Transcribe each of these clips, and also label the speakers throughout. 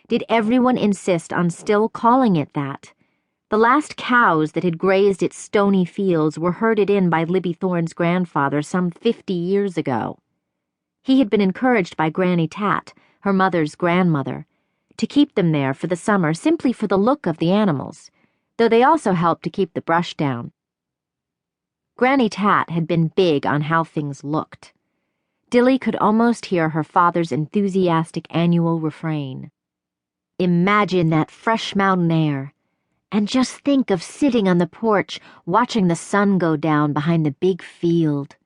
Speaker 1: Did everyone insist on still calling it that? The last cows that had grazed its stony fields were herded in by Libby Thorne's grandfather some 50 years ago. He had been encouraged by Granny Tat, her mother's grandmother, to keep them there for the summer simply for the look of the animals, though they also helped to keep the brush down. Granny Tat had been big on how things looked. Dilly could almost hear her father's enthusiastic annual refrain. Imagine that fresh mountain air, and just think of sitting on the porch watching the sun go down behind the big field.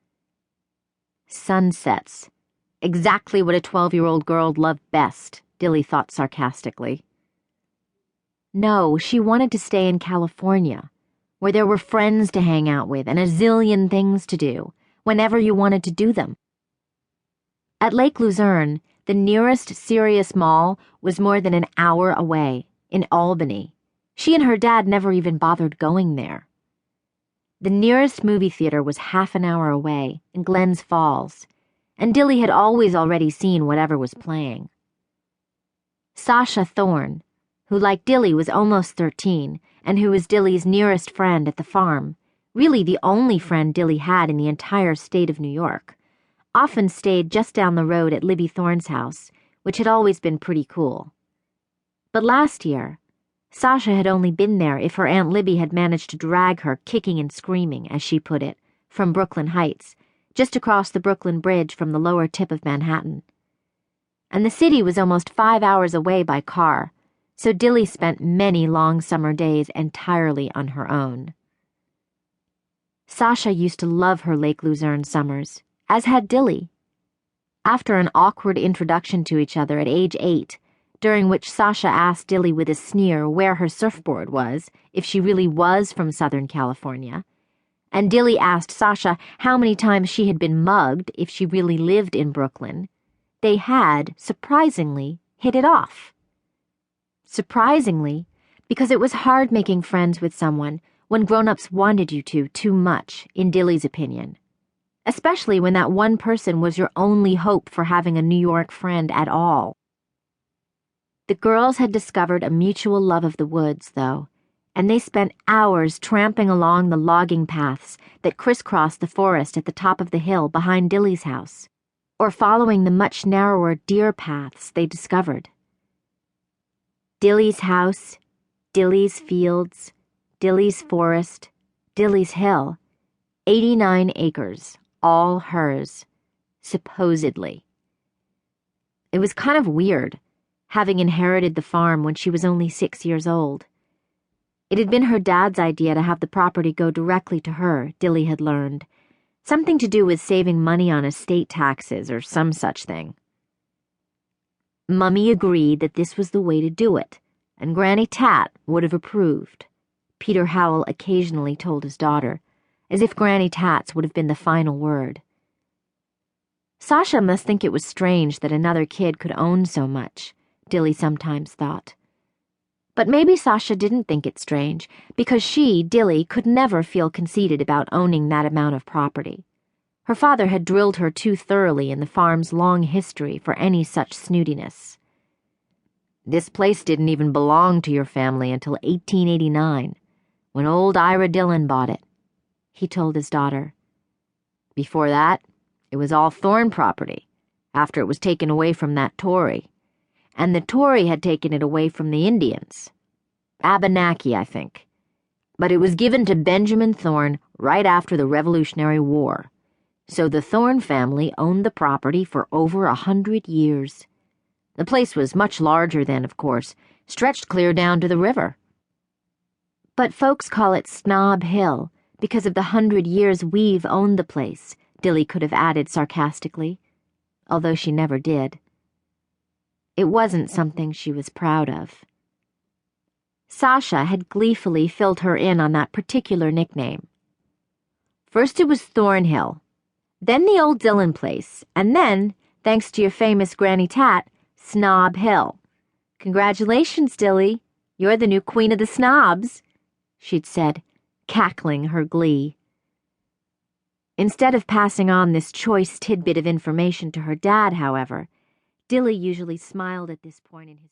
Speaker 1: Sunsets. Exactly what a 12-year-old girl loved best, Dilly thought sarcastically. No, she wanted to stay in California, where there were friends to hang out with and a zillion things to do, whenever you wanted to do them. At Lake Luzerne, the nearest serious mall was more than an hour away, in Albany. She and her dad never even bothered going there. The nearest movie theater was half an hour away, in Glens Falls, and Dilly had always already seen whatever was playing. Sasha Thorne, who like Dilly was almost 13, and who was Dilly's nearest friend at the farm, really the only friend Dilly had in the entire state of New York, often stayed just down the road at Libby Thorne's house, which had always been pretty cool. But last year, Sasha had only been there if her Aunt Libby had managed to drag her kicking and screaming, as she put it, from Brooklyn Heights, just across the Brooklyn Bridge from the lower tip of Manhattan. And the city was almost 5 hours away by car, so Dilly spent many long summer days entirely on her own. Sasha used to love her Lake Luzerne summers, as had Dilly. After an awkward introduction to each other at age 8, during which Sasha asked Dilly with a sneer where her surfboard was, if she really was from Southern California, and Dilly asked Sasha how many times she had been mugged if she really lived in Brooklyn, they had, surprisingly, hit it off. Surprisingly, because it was hard making friends with someone when grown-ups wanted you to too much, in Dilly's opinion. Especially when that one person was your only hope for having a New York friend at all. The girls had discovered a mutual love of the woods, though, and they spent hours tramping along the logging paths that crisscrossed the forest at the top of the hill behind Dilly's house, or following the much narrower deer paths they discovered. Dilly's house, Dilly's fields, Dilly's forest, Dilly's hill, 89 acres. All hers, supposedly. It was kind of weird, having inherited the farm when she was only 6 years old. It had been her dad's idea to have the property go directly to her, Dilly had learned. Something to do with saving money on estate taxes or some such thing. Mummy agreed that this was the way to do it, and Granny Tat would have approved, Peter Howell occasionally told his daughter, as if Granny Tat's would have been the final word. Sasha must think it was strange that another kid could own so much, Dilly sometimes thought. But maybe Sasha didn't think it strange, because she, Dilly, could never feel conceited about owning that amount of property. Her father had drilled her too thoroughly in the farm's long history for any such snootiness. This place didn't even belong to your family until 1889, when old Ira Dillon bought it, he told his daughter. Before that, it was all Thorne property, after it was taken away from that Tory. And the Tory had taken it away from the Indians. Abenaki, I think. But it was given to Benjamin Thorne right after the Revolutionary War. So the Thorne family owned the property for over 100 years. The place was much larger then, of course, stretched clear down to the river. But folks call it Snob Hill, because of the 100 years we've owned the place, Dilly could have added sarcastically, although she never did. It wasn't something she was proud of. Sasha had gleefully filled her in on that particular nickname. First it was Thornhill, then the old Dillon place, and then, thanks to your famous Granny Tat, Snob Hill. Congratulations, Dilly. You're the new queen of the snobs, she'd said, cackling her glee. Instead of passing on this choice tidbit of information to her dad, however, Dilly usually smiled at this point in his